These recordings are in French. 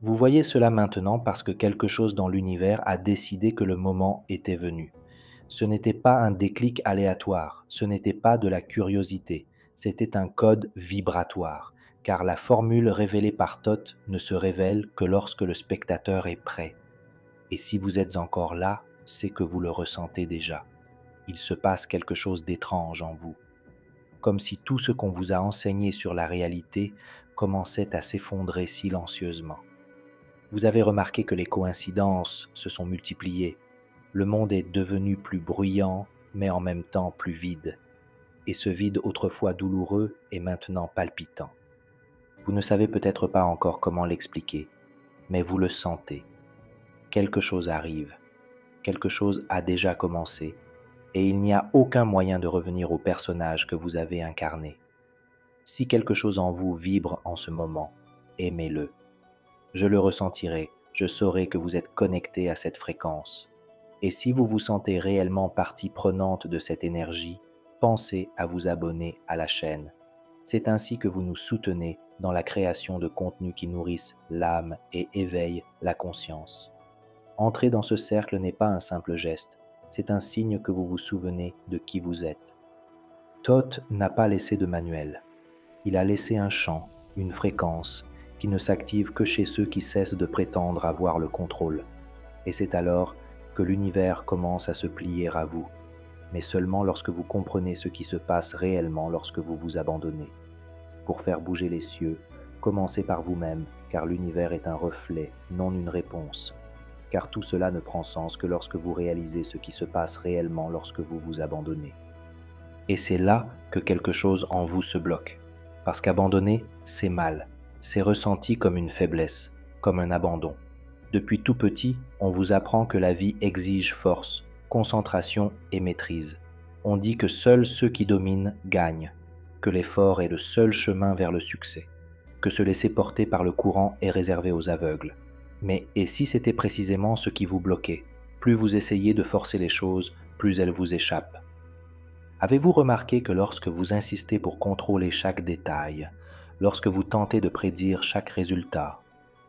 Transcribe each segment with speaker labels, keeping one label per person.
Speaker 1: Vous voyez cela maintenant parce que quelque chose dans l'univers a décidé que le moment était venu. Ce n'était pas un déclic aléatoire, ce n'était pas de la curiosité, c'était un code vibratoire, car la formule révélée par Thoth ne se révèle que lorsque le spectateur est prêt. Et si vous êtes encore là, c'est que vous le ressentez déjà. Il se passe quelque chose d'étrange en vous, comme si tout ce qu'on vous a enseigné sur la réalité commençait à s'effondrer silencieusement. Vous avez remarqué que les coïncidences se sont multipliées. Le monde est devenu plus bruyant, mais en même temps plus vide. Et ce vide autrefois douloureux est maintenant palpitant. Vous ne savez peut-être pas encore comment l'expliquer, mais vous le sentez. Quelque chose arrive, quelque chose a déjà commencé, et il n'y a aucun moyen de revenir au personnage que vous avez incarné. Si quelque chose en vous vibre en ce moment, aimez-le. Je le ressentirai, je saurai que vous êtes connecté à cette fréquence. Et si vous vous sentez réellement partie prenante de cette énergie, pensez à vous abonner à la chaîne. C'est ainsi que vous nous soutenez dans la création de contenus qui nourrissent l'âme et éveillent la conscience. Entrer dans ce cercle n'est pas un simple geste, c'est un signe que vous vous souvenez de qui vous êtes. Thoth n'a pas laissé de manuel. Il a laissé un champ, une fréquence, qui ne s'active que chez ceux qui cessent de prétendre avoir le contrôle. Et c'est alors que l'univers commence à se plier à vous, mais seulement lorsque vous comprenez ce qui se passe réellement lorsque vous vous abandonnez. Pour faire bouger les cieux, commencez par vous-même, car l'univers est un reflet, non une réponse. Car tout cela ne prend sens que lorsque vous réalisez ce qui se passe réellement lorsque vous vous abandonnez. Et c'est là que quelque chose en vous se bloque. Parce qu'abandonner, c'est mal. C'est ressenti comme une faiblesse, comme un abandon. Depuis tout petit, on vous apprend que la vie exige force, concentration et maîtrise. On dit que seuls ceux qui dominent gagnent, que l'effort est le seul chemin vers le succès, que se laisser porter par le courant est réservé aux aveugles. Mais et si c'était précisément ce qui vous bloquait? Plus vous essayez de forcer les choses, plus elles vous échappent. Avez-vous remarqué que lorsque vous insistez pour contrôler chaque détail, lorsque vous tentez de prédire chaque résultat,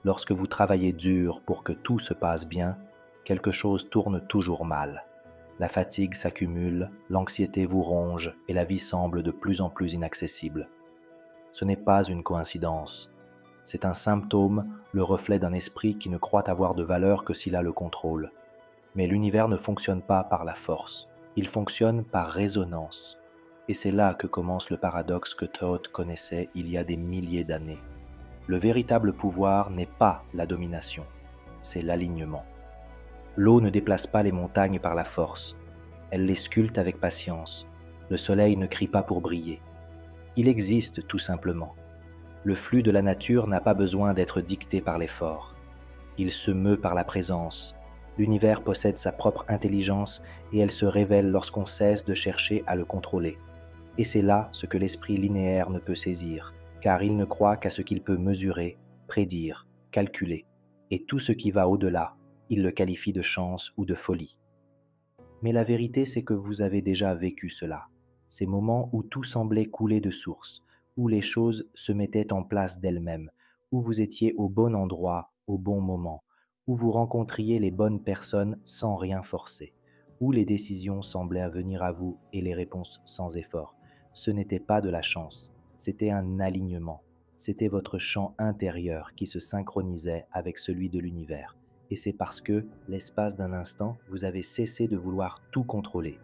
Speaker 1: lorsque vous travaillez dur pour que tout se passe bien, quelque chose tourne toujours mal. La fatigue s'accumule, l'anxiété vous ronge et la vie semble de plus en plus inaccessible. Ce n'est pas une coïncidence. C'est un symptôme, le reflet d'un esprit qui ne croit avoir de valeur que s'il a le contrôle. Mais l'univers ne fonctionne pas par la force. Il fonctionne par résonance. Et c'est là que commence le paradoxe que Thoth connaissait il y a des milliers d'années. Le véritable pouvoir n'est pas la domination, c'est l'alignement. L'eau ne déplace pas les montagnes par la force, elle les sculpte avec patience. Le soleil ne crie pas pour briller. Il existe tout simplement. Le flux de la nature n'a pas besoin d'être dicté par l'effort. Il se meut par la présence. L'univers possède sa propre intelligence et elle se révèle lorsqu'on cesse de chercher à le contrôler. Et c'est là ce que l'esprit linéaire ne peut saisir, car il ne croit qu'à ce qu'il peut mesurer, prédire, calculer. Et tout ce qui va au-delà, il le qualifie de chance ou de folie. Mais la vérité, c'est que vous avez déjà vécu cela. Ces moments où tout semblait couler de source, où les choses se mettaient en place d'elles-mêmes, où vous étiez au bon endroit, au bon moment, où vous rencontriez les bonnes personnes sans rien forcer, où les décisions semblaient venir à vous et les réponses sans effort. Ce n'était pas de la chance, c'était un alignement. C'était votre champ intérieur qui se synchronisait avec celui de l'univers. Et c'est parce que, l'espace d'un instant, vous avez cessé de vouloir tout contrôler.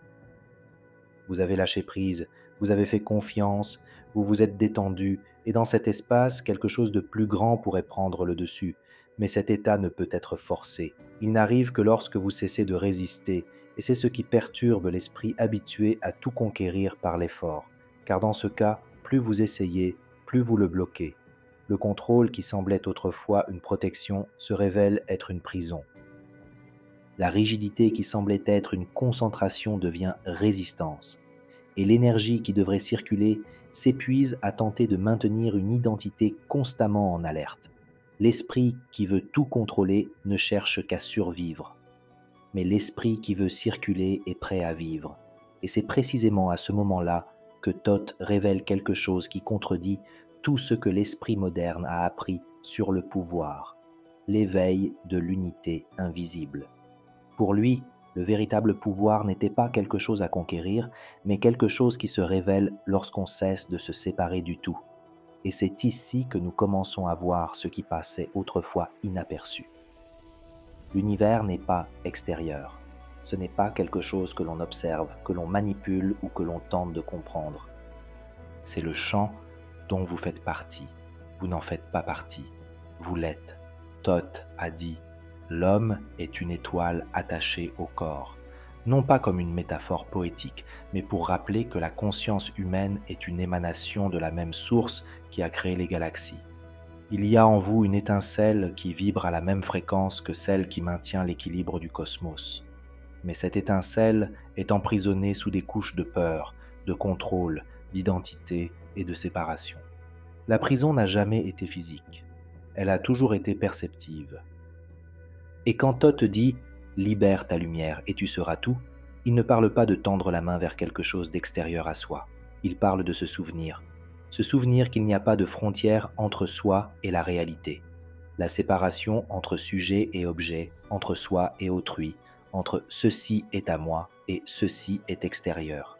Speaker 1: Vous avez lâché prise, vous avez fait confiance, vous vous êtes détendu, et dans cet espace, quelque chose de plus grand pourrait prendre le dessus. Mais cet état ne peut être forcé. Il n'arrive que lorsque vous cessez de résister, et c'est ce qui perturbe l'esprit habitué à tout conquérir par l'effort. Car dans ce cas, plus vous essayez, plus vous le bloquez. Le contrôle qui semblait autrefois une protection se révèle être une prison. La rigidité qui semblait être une concentration devient résistance. Et l'énergie qui devrait circuler s'épuise à tenter de maintenir une identité constamment en alerte. L'esprit qui veut tout contrôler ne cherche qu'à survivre. Mais l'esprit qui veut circuler est prêt à vivre. Et c'est précisément à ce moment-là que Thoth révèle quelque chose qui contredit tout ce que l'esprit moderne a appris sur le pouvoir. l'éveil de l'unité invisible. Pour lui, le véritable pouvoir n'était pas quelque chose à conquérir, mais quelque chose qui se révèle lorsqu'on cesse de se séparer du tout. Et c'est ici que nous commençons à voir ce qui passait autrefois inaperçu. L'univers n'est pas extérieur. Ce n'est pas quelque chose que l'on observe, que l'on manipule ou que l'on tente de comprendre. C'est le champ dont vous faites partie. Vous n'en faites pas partie. Vous l'êtes. Thoth a dit « L'homme est une étoile attachée au corps », non pas comme une métaphore poétique, mais pour rappeler que la conscience humaine est une émanation de la même source qui a créé les galaxies. Il y a en vous une étincelle qui vibre à la même fréquence que celle qui maintient l'équilibre du cosmos. Mais cette étincelle est emprisonnée sous des couches de peur, de contrôle, d'identité et de séparation. La prison n'a jamais été physique. Elle a toujours été perceptive. Et quand Thoth dit « libère ta lumière et tu seras tout », il ne parle pas de tendre la main vers quelque chose d'extérieur à soi. Il parle de se souvenir qu'il n'y a pas de frontière entre soi et la réalité. La séparation entre sujet et objet, entre soi et autrui, entre ceci est à moi et ceci est extérieur.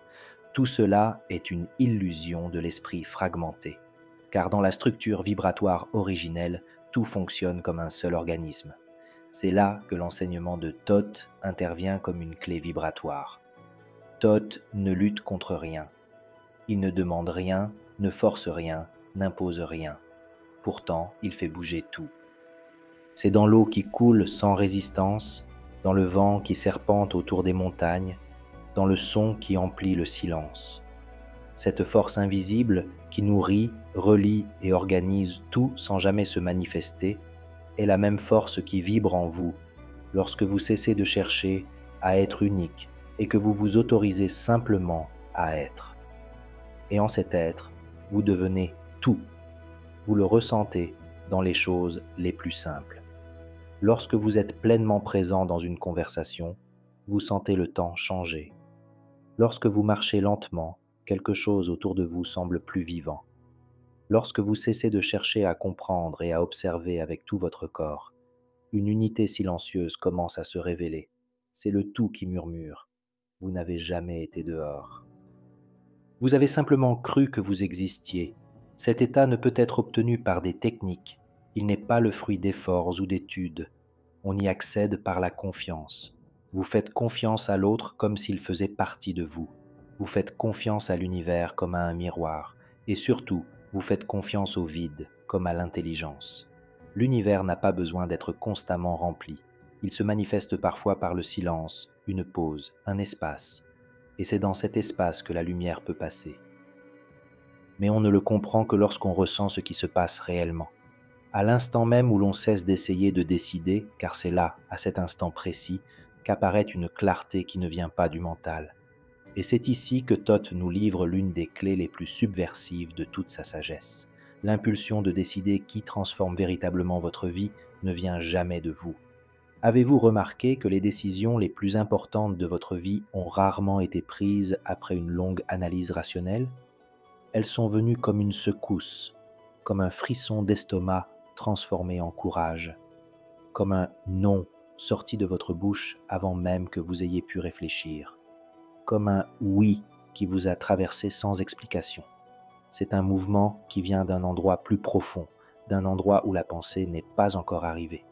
Speaker 1: Tout cela est une illusion de l'esprit fragmenté, car dans la structure vibratoire originelle, tout fonctionne comme un seul organisme. C'est là que l'enseignement de Thoth intervient comme une clé vibratoire. Thoth ne lutte contre rien. Il ne demande rien, ne force rien, n'impose rien. Pourtant, il fait bouger tout. C'est dans l'eau qui coule sans résistance, dans le vent qui serpente autour des montagnes, dans le son qui emplit le silence. Cette force invisible qui nourrit, relie et organise tout sans jamais se manifester est la même force qui vibre en vous lorsque vous cessez de chercher à être unique et que vous vous autorisez simplement à être. Et en cet être, vous devenez tout. Vous le ressentez dans les choses les plus simples. Lorsque vous êtes pleinement présent dans une conversation, vous sentez le temps changer. Lorsque vous marchez lentement, quelque chose autour de vous semble plus vivant. Lorsque vous cessez de chercher à comprendre et à observer avec tout votre corps, une unité silencieuse commence à se révéler. C'est le tout qui murmure. Vous n'avez jamais été dehors. Vous avez simplement cru que vous existiez. Cet état ne peut être obtenu par des techniques. Il n'est pas le fruit d'efforts ou d'études. On y accède par la confiance. Vous faites confiance à l'autre comme s'il faisait partie de vous. Vous faites confiance à l'univers comme à un miroir. Et surtout, vous faites confiance au vide comme à l'intelligence. L'univers n'a pas besoin d'être constamment rempli. Il se manifeste parfois par le silence, une pause, un espace. Et c'est dans cet espace que la lumière peut passer. Mais on ne le comprend que lorsqu'on ressent ce qui se passe réellement. À l'instant même où l'on cesse d'essayer de décider, car c'est là, à cet instant précis, qu'apparaît une clarté qui ne vient pas du mental. Et c'est ici que Thoth nous livre l'une des clés les plus subversives de toute sa sagesse. L'impulsion de décider qui transforme véritablement votre vie ne vient jamais de vous. Avez-vous remarqué que les décisions les plus importantes de votre vie ont rarement été prises après une longue analyse rationnelle ? Elles sont venues comme une secousse, comme un frisson d'estomac transformé en courage, comme un « non » sorti de votre bouche avant même que vous ayez pu réfléchir, comme un « oui » qui vous a traversé sans explication. C'est un mouvement qui vient d'un endroit plus profond, d'un endroit où la pensée n'est pas encore arrivée.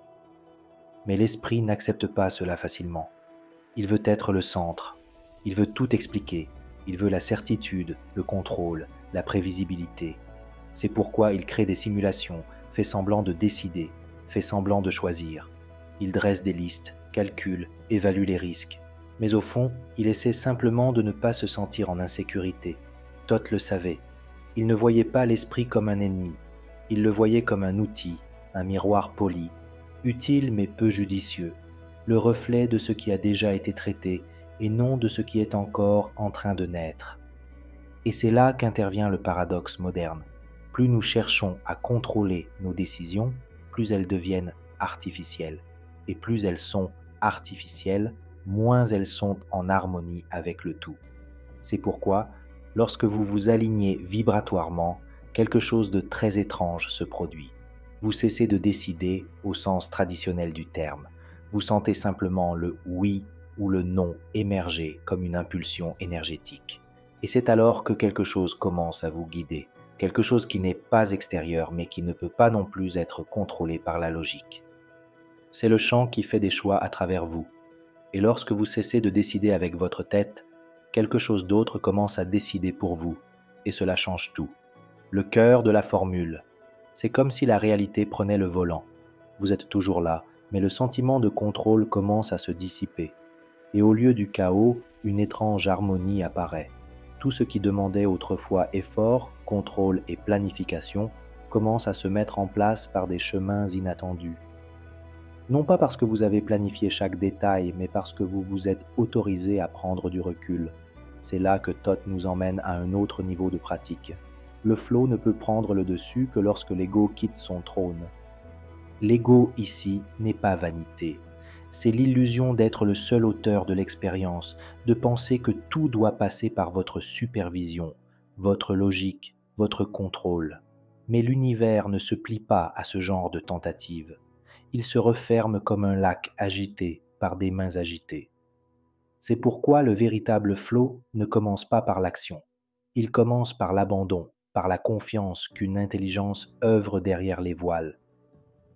Speaker 1: Mais l'esprit n'accepte pas cela facilement. Il veut être le centre, il veut tout expliquer, il veut la certitude, le contrôle, la prévisibilité. C'est pourquoi il crée des simulations, fait semblant de décider, fait semblant de choisir. Il dresse des listes, calcule, évalue les risques. Mais au fond, il essaie simplement de ne pas se sentir en insécurité. Thoth le savait. Il ne voyait pas l'esprit comme un ennemi. Il le voyait comme un outil, un miroir poli, utile mais peu judicieux, le reflet de ce qui a déjà été traité et non de ce qui est encore en train de naître. Et c'est là qu'intervient le paradoxe moderne. Plus nous cherchons à contrôler nos décisions, plus elles deviennent artificielles. Et plus elles sont artificielles, moins elles sont en harmonie avec le tout. C'est pourquoi, lorsque vous vous alignez vibratoirement, quelque chose de très étrange se produit. Vous cessez de décider au sens traditionnel du terme. Vous sentez simplement le oui ou le non émerger comme une impulsion énergétique. Et c'est alors que quelque chose commence à vous guider, quelque chose qui n'est pas extérieur mais qui ne peut pas non plus être contrôlé par la logique. C'est le chant qui fait des choix à travers vous. Et lorsque vous cessez de décider avec votre tête, quelque chose d'autre commence à décider pour vous, et cela change tout. Le cœur de la formule. C'est comme si la réalité prenait le volant. Vous êtes toujours là, mais le sentiment de contrôle commence à se dissiper. Et au lieu du chaos, une étrange harmonie apparaît. Tout ce qui demandait autrefois effort, contrôle et planification commence à se mettre en place par des chemins inattendus. Non pas parce que vous avez planifié chaque détail, mais parce que vous vous êtes autorisé à prendre du recul. C'est là que Thoth nous emmène à un autre niveau de pratique. Le flow ne peut prendre le dessus que lorsque l'ego quitte son trône. L'ego ici n'est pas vanité. C'est l'illusion d'être le seul auteur de l'expérience, de penser que tout doit passer par votre supervision, votre logique, votre contrôle. Mais l'univers ne se plie pas à ce genre de tentative. Il se referme comme un lac agité par des mains agitées. C'est pourquoi le véritable flow ne commence pas par l'action. Il commence par l'abandon, par la confiance qu'une intelligence œuvre derrière les voiles.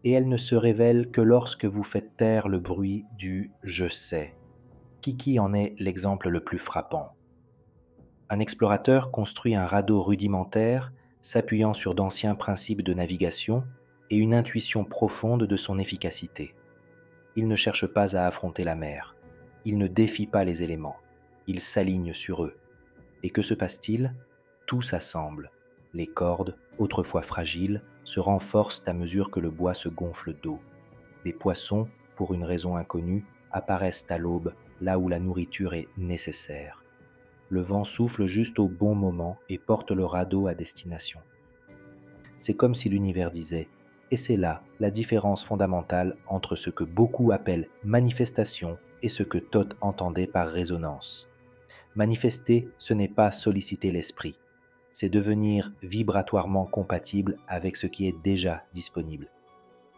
Speaker 1: Et elle ne se révèle que lorsque vous faites taire le bruit du « je sais ». Kiki en est l'exemple le plus frappant. Un explorateur construit un radeau rudimentaire s'appuyant sur d'anciens principes de navigation et une intuition profonde de son efficacité. Il ne cherche pas à affronter la mer. Il ne défie pas les éléments. Il s'aligne sur eux. Et que se passe-t-il ? Tout s'assemble. Les cordes, autrefois fragiles, se renforcent à mesure que le bois se gonfle d'eau. Des poissons, pour une raison inconnue, apparaissent à l'aube, là où la nourriture est nécessaire. Le vent souffle juste au bon moment et porte le radeau à destination. C'est comme si l'univers disait « Et c'est là la différence fondamentale entre ce que beaucoup appellent manifestation et ce que Thoth entendait par résonance. Manifester, ce n'est pas solliciter l'esprit, c'est devenir vibratoirement compatible avec ce qui est déjà disponible.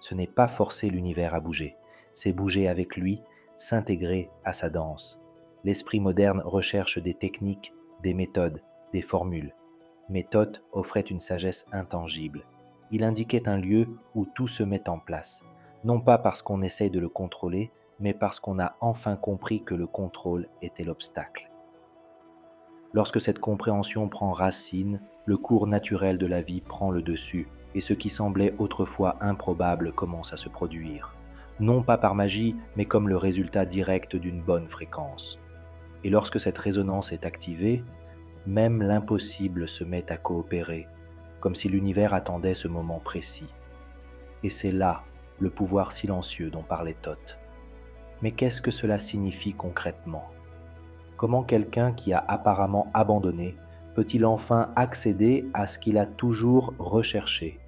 Speaker 1: Ce n'est pas forcer l'univers à bouger, c'est bouger avec lui, s'intégrer à sa danse. L'esprit moderne recherche des techniques, des méthodes, des formules. Mais Thoth offrait une sagesse intangible. Il indiquait un lieu où tout se met en place, non pas parce qu'on essaye de le contrôler, mais parce qu'on a enfin compris que le contrôle était l'obstacle. Lorsque cette compréhension prend racine, le cours naturel de la vie prend le dessus, et ce qui semblait autrefois improbable commence à se produire, non pas par magie, mais comme le résultat direct d'une bonne fréquence. Et lorsque cette résonance est activée, même l'impossible se met à coopérer, comme si l'univers attendait ce moment précis. Et c'est là le pouvoir silencieux dont parlait Thoth. Mais qu'est-ce que cela signifie concrètement ? Comment quelqu'un qui a apparemment abandonné peut-il enfin accéder à ce qu'il a toujours recherché ?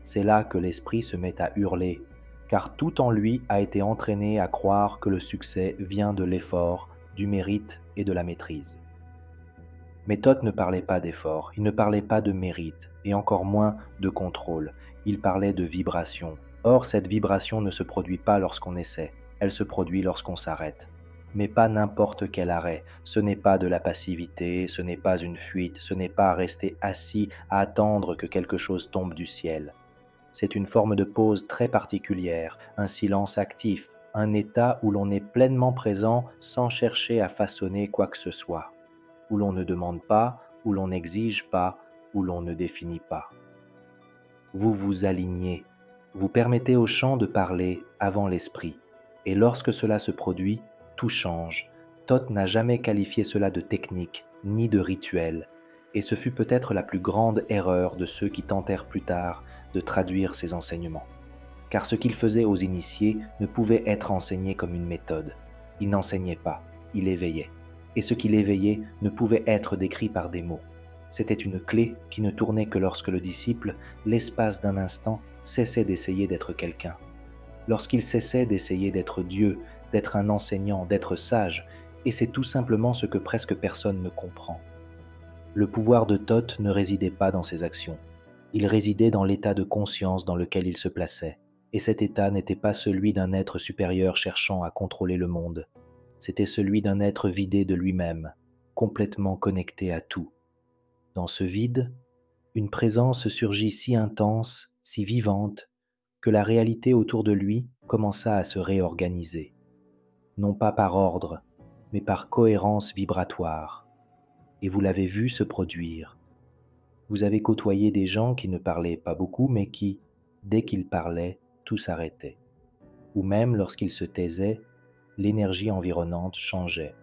Speaker 1: C'est là que l'esprit se met à hurler, car tout en lui a été entraîné à croire que le succès vient de l'effort, du mérite et de la maîtrise. Mais Thoth ne parlait pas d'effort, il ne parlait pas de mérite, et encore moins de contrôle. Il parlait de vibration. Or, cette vibration ne se produit pas lorsqu'on essaie, elle se produit lorsqu'on s'arrête. Mais pas n'importe quel arrêt, ce n'est pas de la passivité, ce n'est pas une fuite, ce n'est pas rester assis à attendre que quelque chose tombe du ciel. C'est une forme de pause très particulière, un silence actif, un état où l'on est pleinement présent sans chercher à façonner quoi que ce soit, où l'on ne demande pas, où l'on n'exige pas, où l'on ne définit pas. Vous vous alignez, vous permettez au chant de parler avant l'esprit, et lorsque cela se produit, tout change. Thoth n'a jamais qualifié cela de technique, ni de rituel, et ce fut peut-être la plus grande erreur de ceux qui tentèrent plus tard de traduire ses enseignements. Car ce qu'il faisait aux initiés ne pouvait être enseigné comme une méthode. Il n'enseignait pas, il éveillait. Et ce qu'il éveillait ne pouvait être décrit par des mots. C'était une clé qui ne tournait que lorsque le disciple, l'espace d'un instant, cessait d'essayer d'être quelqu'un. Lorsqu'il cessait d'essayer d'être Dieu, d'être un enseignant, d'être sage, et c'est tout simplement ce que presque personne ne comprend. Le pouvoir de Thoth ne résidait pas dans ses actions, Il résidait dans l'état de conscience dans lequel il se plaçait, et cet état n'était pas celui d'un être supérieur cherchant à contrôler le monde. C'était celui d'un être vidé de lui-même, complètement connecté à tout. Dans ce vide, une présence surgit si intense, si vivante, que la réalité autour de lui commença à se réorganiser, non pas par ordre, mais par cohérence vibratoire. Et vous l'avez vu se produire. Vous avez côtoyé des gens qui ne parlaient pas beaucoup, mais qui, dès qu'ils parlaient, tout s'arrêtait. Ou même lorsqu'ils se taisaient, l'énergie environnante changeait.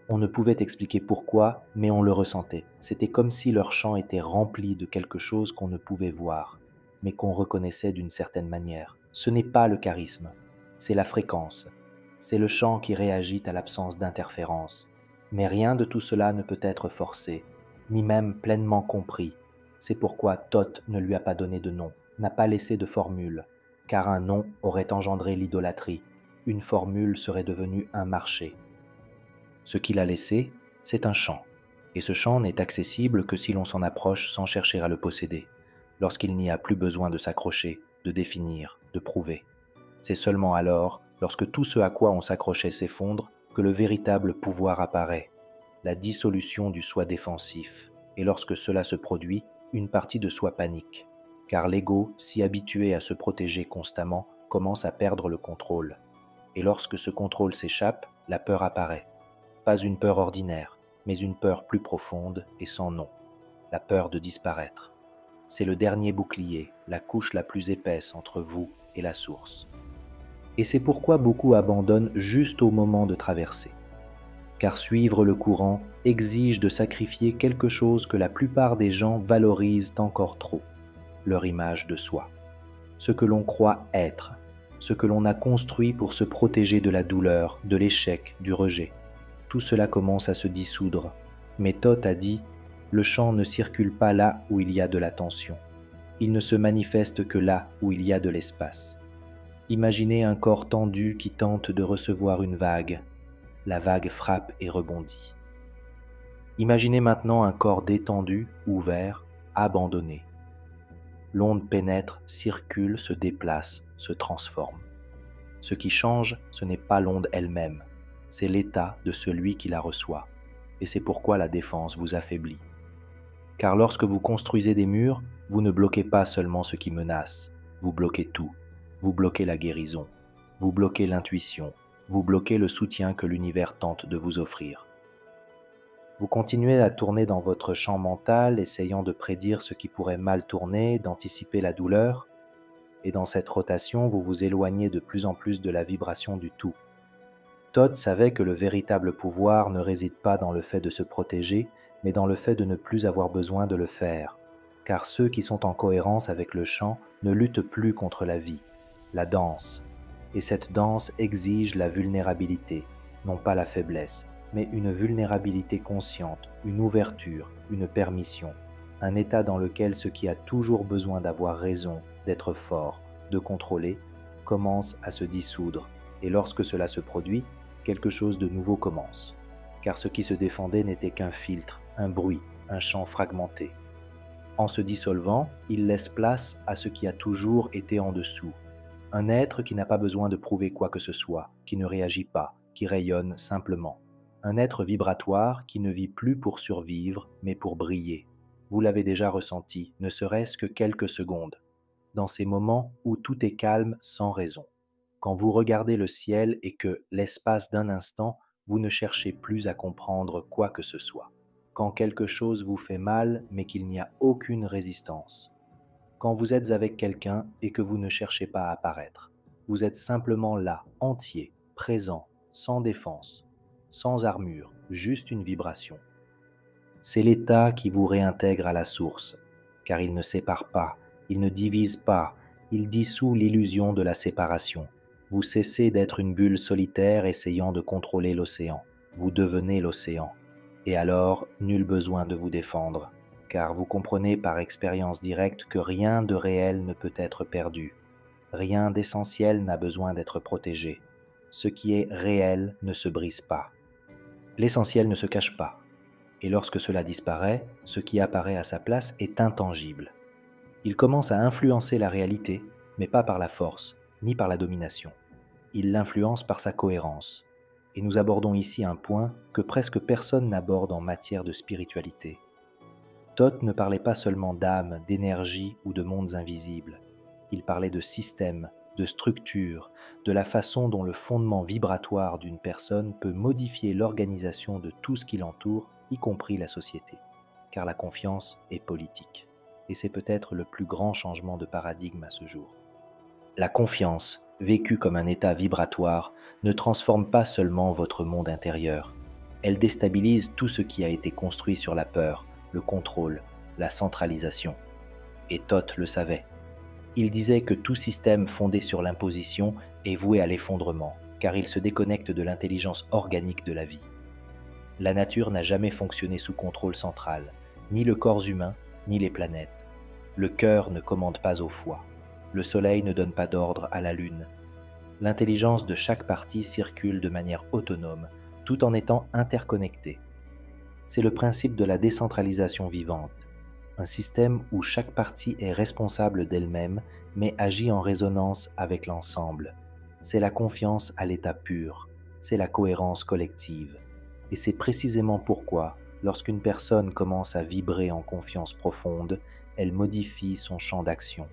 Speaker 1: On ne pouvait expliquer pourquoi, mais on le ressentait. C'était comme si leur champ était rempli de quelque chose qu'on ne pouvait voir, mais qu'on reconnaissait d'une certaine manière. Ce n'est pas le charisme, c'est la fréquence. C'est le champ qui réagit à l'absence d'interférence. Mais rien de tout cela ne peut être forcé, ni même pleinement compris. C'est pourquoi Thoth ne lui a pas donné de nom, n'a pas laissé de formule, car un nom aurait engendré l'idolâtrie. Une formule serait devenue un marché. Ce qu'il a laissé, c'est un champ, et ce champ n'est accessible que si l'on s'en approche sans chercher à le posséder, lorsqu'il n'y a plus besoin de s'accrocher, de définir, de prouver. C'est seulement alors, lorsque tout ce à quoi on s'accrochait s'effondre, que le véritable pouvoir apparaît, la dissolution du soi défensif, et lorsque cela se produit, une partie de soi panique, car l'ego, si habitué à se protéger constamment, commence à perdre le contrôle. Et lorsque ce contrôle s'échappe, la peur apparaît. Pas une peur ordinaire, mais une peur plus profonde et sans nom, la peur de disparaître. C'est le dernier bouclier, la couche la plus épaisse entre vous et la source. Et c'est pourquoi beaucoup abandonnent juste au moment de traverser. Car suivre le courant exige de sacrifier quelque chose que la plupart des gens valorisent encore trop, leur image de soi. Ce que l'on croit être, ce que l'on a construit pour se protéger de la douleur, de l'échec, du rejet. Tout cela commence à se dissoudre. Mais Thoth a dit, le champ ne circule pas là où il y a de la tension. Il ne se manifeste que là où il y a de l'espace. Imaginez un corps tendu qui tente de recevoir une vague. La vague frappe et rebondit. Imaginez maintenant un corps détendu, ouvert, abandonné. L'onde pénètre, circule, se déplace, se transforme. Ce qui change, ce n'est pas l'onde elle-même, c'est l'état de celui qui la reçoit. Et c'est pourquoi la défense vous affaiblit. Car lorsque vous construisez des murs, vous ne bloquez pas seulement ce qui menace, vous bloquez tout. Vous bloquez la guérison, vous bloquez l'intuition, vous bloquez le soutien que l'univers tente de vous offrir. Vous continuez à tourner dans votre champ mental, essayant de prédire ce qui pourrait mal tourner, d'anticiper la douleur, et dans cette rotation, vous vous éloignez de plus en plus de la vibration du tout. Thoth savait que le véritable pouvoir ne réside pas dans le fait de se protéger, mais dans le fait de ne plus avoir besoin de le faire, car ceux qui sont en cohérence avec le champ ne luttent plus contre la vie. La danse. Et cette danse exige la vulnérabilité, non pas la faiblesse, mais une vulnérabilité consciente, une ouverture, une permission, un état dans lequel ce qui a toujours besoin d'avoir raison, d'être fort, de contrôler, commence à se dissoudre, et lorsque cela se produit, quelque chose de nouveau commence. Car ce qui se défendait n'était qu'un filtre, un bruit, un champ fragmenté. En se dissolvant, il laisse place à ce qui a toujours été en dessous. Un être qui n'a pas besoin de prouver quoi que ce soit, qui ne réagit pas, qui rayonne simplement. Un être vibratoire qui ne vit plus pour survivre, mais pour briller. Vous l'avez déjà ressenti, ne serait-ce que quelques secondes, dans ces moments où tout est calme sans raison. Quand vous regardez le ciel et que, l'espace d'un instant, vous ne cherchez plus à comprendre quoi que ce soit. Quand quelque chose vous fait mal, mais qu'il n'y a aucune résistance. Quand vous êtes avec quelqu'un et que vous ne cherchez pas à apparaître. Vous êtes simplement là, entier, présent, sans défense, sans armure, juste une vibration. C'est l'état qui vous réintègre à la source, car il ne sépare pas, il ne divise pas, il dissout l'illusion de la séparation. Vous cessez d'être une bulle solitaire essayant de contrôler l'océan. Vous devenez l'océan. Et alors, nul besoin de vous défendre. Car vous comprenez par expérience directe que rien de réel ne peut être perdu. Rien d'essentiel n'a besoin d'être protégé. Ce qui est réel ne se brise pas. L'essentiel ne se cache pas. Et lorsque cela disparaît, ce qui apparaît à sa place est intangible. Il commence à influencer la réalité, mais pas par la force, ni par la domination. Il l'influence par sa cohérence. Et nous abordons ici un point que presque personne n'aborde en matière de spiritualité. Thoth ne parlait pas seulement d'âme, d'énergie ou de mondes invisibles. Il parlait de système, de structure, de la façon dont le fondement vibratoire d'une personne peut modifier l'organisation de tout ce qui l'entoure, y compris la société. Car la confiance est politique. Et c'est peut-être le plus grand changement de paradigme à ce jour. La confiance, vécue comme un état vibratoire, ne transforme pas seulement votre monde intérieur. Elle déstabilise tout ce qui a été construit sur la peur, le contrôle, la centralisation. Et Thoth le savait. Il disait que tout système fondé sur l'imposition est voué à l'effondrement, car il se déconnecte de l'intelligence organique de la vie. La nature n'a jamais fonctionné sous contrôle central, ni le corps humain, ni les planètes. Le cœur ne commande pas au foie. Le soleil ne donne pas d'ordre à la lune. L'intelligence de chaque partie circule de manière autonome, tout en étant interconnectée. C'est le principe de la décentralisation vivante, un système où chaque partie est responsable d'elle-même, mais agit en résonance avec l'ensemble. C'est la confiance à l'état pur, c'est la cohérence collective. Et c'est précisément pourquoi, lorsqu'une personne commence à vibrer en confiance profonde, elle modifie son champ d'action.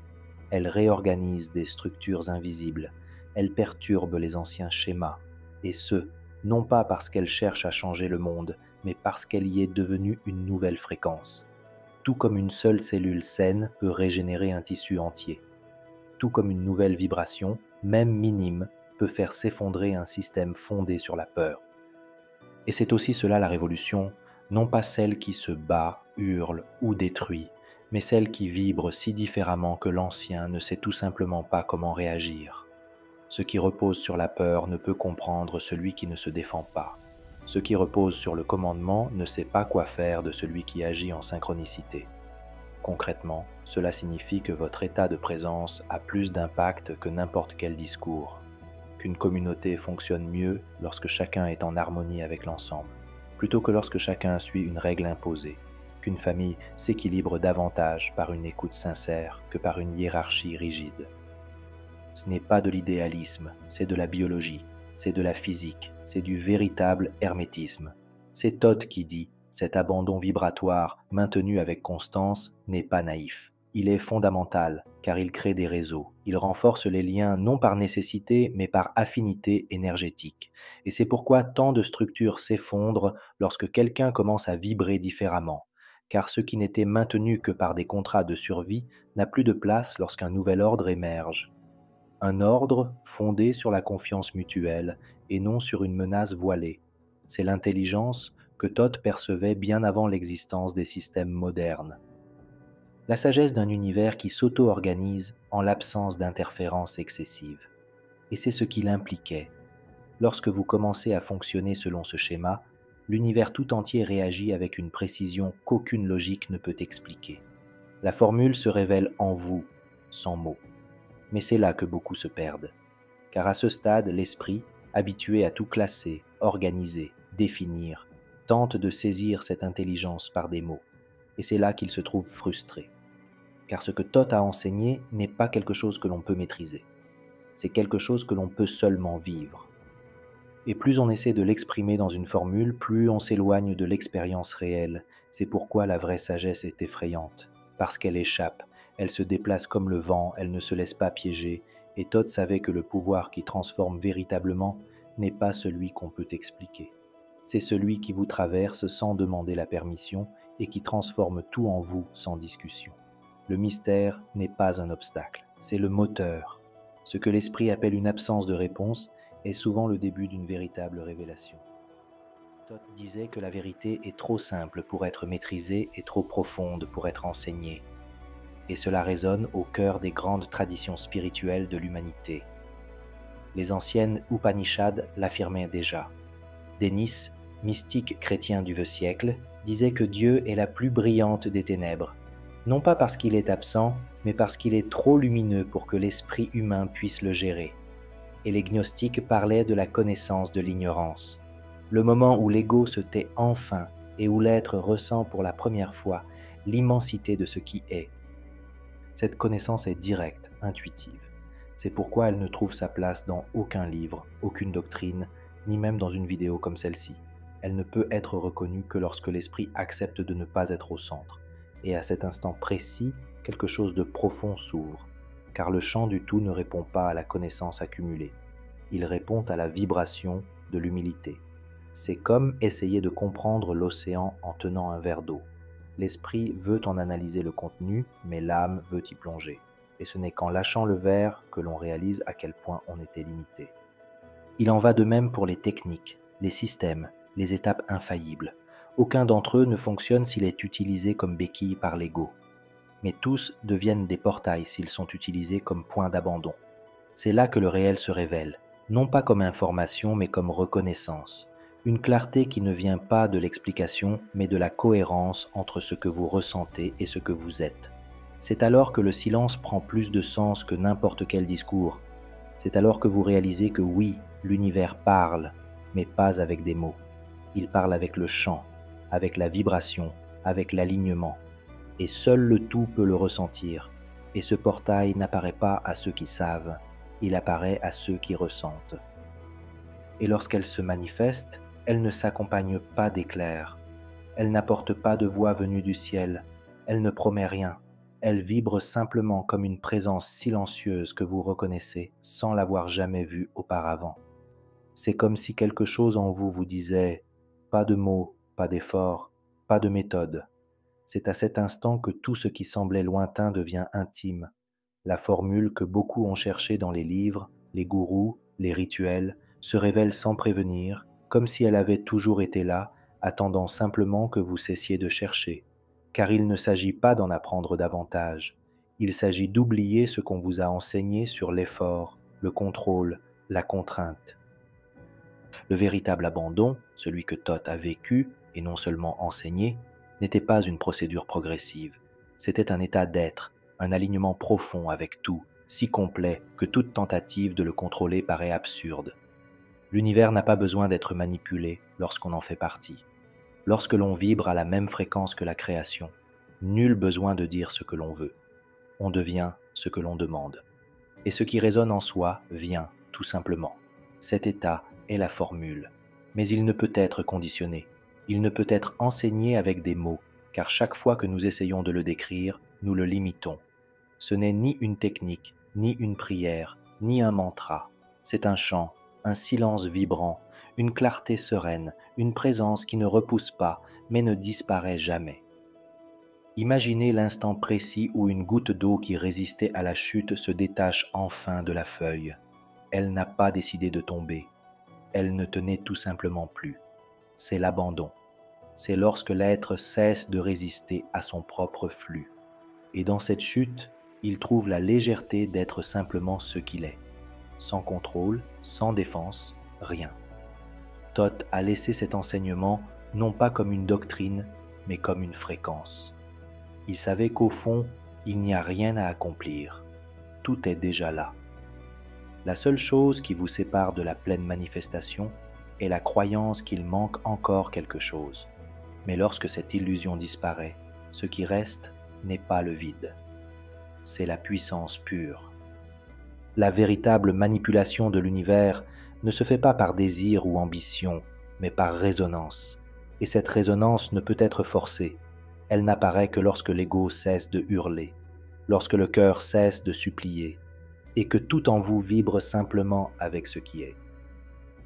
Speaker 1: Elle réorganise des structures invisibles, elle perturbe les anciens schémas, et ce, non pas parce qu'elle cherche à changer le monde, mais parce qu'elle y est devenue une nouvelle fréquence. Tout comme une seule cellule saine peut régénérer un tissu entier. Tout comme une nouvelle vibration, même minime, peut faire s'effondrer un système fondé sur la peur. Et c'est aussi cela la révolution, non pas celle qui se bat, hurle ou détruit, mais celle qui vibre si différemment que l'ancien ne sait tout simplement pas comment réagir. Ce qui repose sur la peur ne peut comprendre celui qui ne se défend pas. Ce qui repose sur le commandement ne sait pas quoi faire de celui qui agit en synchronicité. Concrètement, cela signifie que votre état de présence a plus d'impact que n'importe quel discours, qu'une communauté fonctionne mieux lorsque chacun est en harmonie avec l'ensemble, plutôt que lorsque chacun suit une règle imposée, qu'une famille s'équilibre davantage par une écoute sincère que par une hiérarchie rigide. Ce n'est pas de l'idéalisme, c'est de la biologie, c'est de la physique, c'est du véritable hermétisme. C'est Thoth qui dit « Cet abandon vibratoire, maintenu avec constance, n'est pas naïf. Il est fondamental, car il crée des réseaux. Il renforce les liens non par nécessité, mais par affinité énergétique. Et c'est pourquoi tant de structures s'effondrent lorsque quelqu'un commence à vibrer différemment. Car ce qui n'était maintenu que par des contrats de survie n'a plus de place lorsqu'un nouvel ordre émerge. Un ordre fondé sur la confiance mutuelle et non sur une menace voilée. C'est l'intelligence que Thoth percevait bien avant l'existence des systèmes modernes. La sagesse d'un univers qui s'auto-organise en l'absence d'interférences excessives. Et c'est ce qu'il impliquait. Lorsque vous commencez à fonctionner selon ce schéma, l'univers tout entier réagit avec une précision qu'aucune logique ne peut expliquer. La formule se révèle en vous, sans mots. Mais c'est là que beaucoup se perdent. Car à ce stade, l'esprit, habitué à tout classer, organiser, définir, tente de saisir cette intelligence par des mots. Et c'est là qu'il se trouve frustré. Car ce que Thoth a enseigné n'est pas quelque chose que l'on peut maîtriser. C'est quelque chose que l'on peut seulement vivre. Et plus on essaie de l'exprimer dans une formule, plus on s'éloigne de l'expérience réelle. C'est pourquoi la vraie sagesse est effrayante. Parce qu'elle échappe, elle se déplace comme le vent, elle ne se laisse pas piéger. Et Thoth savait que le pouvoir qui transforme véritablement n'est pas celui qu'on peut expliquer. C'est celui qui vous traverse sans demander la permission et qui transforme tout en vous sans discussion. Le mystère n'est pas un obstacle, c'est le moteur. Ce que l'esprit appelle une absence de réponse est souvent le début d'une véritable révélation. Thoth disait que la vérité est trop simple pour être maîtrisée et trop profonde pour être enseignée. Et cela résonne au cœur des grandes traditions spirituelles de l'humanité. Les anciennes Upanishads l'affirmaient déjà. Denis, mystique chrétien du vieux siècle, disait que Dieu est la plus brillante des ténèbres, non pas parce qu'il est absent, mais parce qu'il est trop lumineux pour que l'esprit humain puisse le gérer. Et les gnostiques parlaient de la connaissance de l'ignorance, le moment où l'ego se tait enfin et où l'être ressent pour la première fois l'immensité de ce qui est. Cette connaissance est directe, intuitive. C'est pourquoi elle ne trouve sa place dans aucun livre, aucune doctrine, ni même dans une vidéo comme celle-ci. Elle ne peut être reconnue que lorsque l'esprit accepte de ne pas être au centre. Et à cet instant précis, quelque chose de profond s'ouvre, car le champ du tout ne répond pas à la connaissance accumulée. Il répond à la vibration de l'humilité. C'est comme essayer de comprendre l'océan en tenant un verre d'eau. L'esprit veut en analyser le contenu, mais l'âme veut y plonger. Et ce n'est qu'en lâchant le verre que l'on réalise à quel point on était limité. Il en va de même pour les techniques, les systèmes, les étapes infaillibles. Aucun d'entre eux ne fonctionne s'il est utilisé comme béquille par l'ego. Mais tous deviennent des portails s'ils sont utilisés comme point d'abandon. C'est là que le réel se révèle, non pas comme information mais comme reconnaissance. Une clarté qui ne vient pas de l'explication mais de la cohérence entre ce que vous ressentez et ce que vous êtes. C'est alors que le silence prend plus de sens que n'importe quel discours. C'est alors que vous réalisez que oui, l'univers parle, mais pas avec des mots. Il parle avec le chant, avec la vibration, avec l'alignement. Et seul le tout peut le ressentir. Et ce portail n'apparaît pas à ceux qui savent, il apparaît à ceux qui ressentent. Et lorsqu'elle se manifeste, elle ne s'accompagne pas d'éclairs. Elle n'apporte pas de voix venue du ciel. Elle ne promet rien. Elle vibre simplement comme une présence silencieuse que vous reconnaissez sans l'avoir jamais vue auparavant. C'est comme si quelque chose en vous vous disait « pas de mots, pas d'efforts, pas de méthode ». C'est à cet instant que tout ce qui semblait lointain devient intime. La formule que beaucoup ont cherchée dans les livres, les gourous, les rituels, se révèle sans prévenir, comme si elle avait toujours été là, attendant simplement que vous cessiez de chercher. Car il ne s'agit pas d'en apprendre davantage. Il s'agit d'oublier ce qu'on vous a enseigné sur l'effort, le contrôle, la contrainte. Le véritable abandon, celui que Thoth a vécu et non seulement enseigné, n'était pas une procédure progressive. C'était un état d'être, un alignement profond avec tout, si complet que toute tentative de le contrôler paraît absurde. L'univers n'a pas besoin d'être manipulé lorsqu'on en fait partie. Lorsque l'on vibre à la même fréquence que la création, nul besoin de dire ce que l'on veut. On devient ce que l'on demande. Et ce qui résonne en soi vient, tout simplement. Cet état est la formule, mais il ne peut être conditionné. Il ne peut être enseigné avec des mots, car chaque fois que nous essayons de le décrire, nous le limitons. Ce n'est ni une technique, ni une prière, ni un mantra. C'est un chant, un silence vibrant, une clarté sereine, une présence qui ne repousse pas, mais ne disparaît jamais. Imaginez l'instant précis où une goutte d'eau qui résistait à la chute se détache enfin de la feuille. Elle n'a pas décidé de tomber. Elle ne tenait tout simplement plus. C'est l'abandon. C'est lorsque l'être cesse de résister à son propre flux. Et dans cette chute, il trouve la légèreté d'être simplement ce qu'il est. Sans contrôle, sans défense, rien. Thoth a laissé cet enseignement non pas comme une doctrine, mais comme une fréquence. Il savait qu'au fond, il n'y a rien à accomplir. Tout est déjà là. La seule chose qui vous sépare de la pleine manifestation est la croyance qu'il manque encore quelque chose. Mais lorsque cette illusion disparaît, ce qui reste n'est pas le vide. C'est la puissance pure. La véritable manipulation de l'univers ne se fait pas par désir ou ambition, mais par résonance. Et cette résonance ne peut être forcée. Elle n'apparaît que lorsque l'ego cesse de hurler, lorsque le cœur cesse de supplier, et que tout en vous vibre simplement avec ce qui est.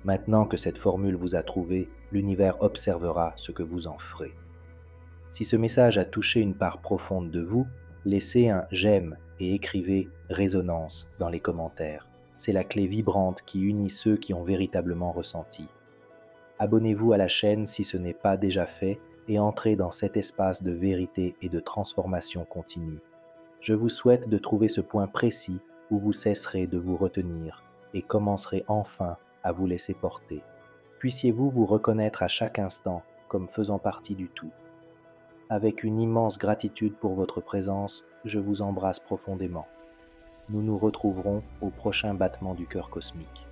Speaker 1: Maintenant que cette formule vous a trouvé, l'univers observera ce que vous en ferez. Si ce message a touché une part profonde de vous, laissez un « j'aime » et écrivez « résonance » dans les commentaires. C'est la clé vibrante qui unit ceux qui ont véritablement ressenti. Abonnez-vous à la chaîne si ce n'est pas déjà fait et entrez dans cet espace de vérité et de transformation continue. Je vous souhaite de trouver ce point précis où vous cesserez de vous retenir et commencerez enfin à vous laisser porter. Puissiez-vous vous reconnaître à chaque instant comme faisant partie du tout. Avec une immense gratitude pour votre présence, je vous embrasse profondément. Nous nous retrouverons au prochain battement du cœur cosmique.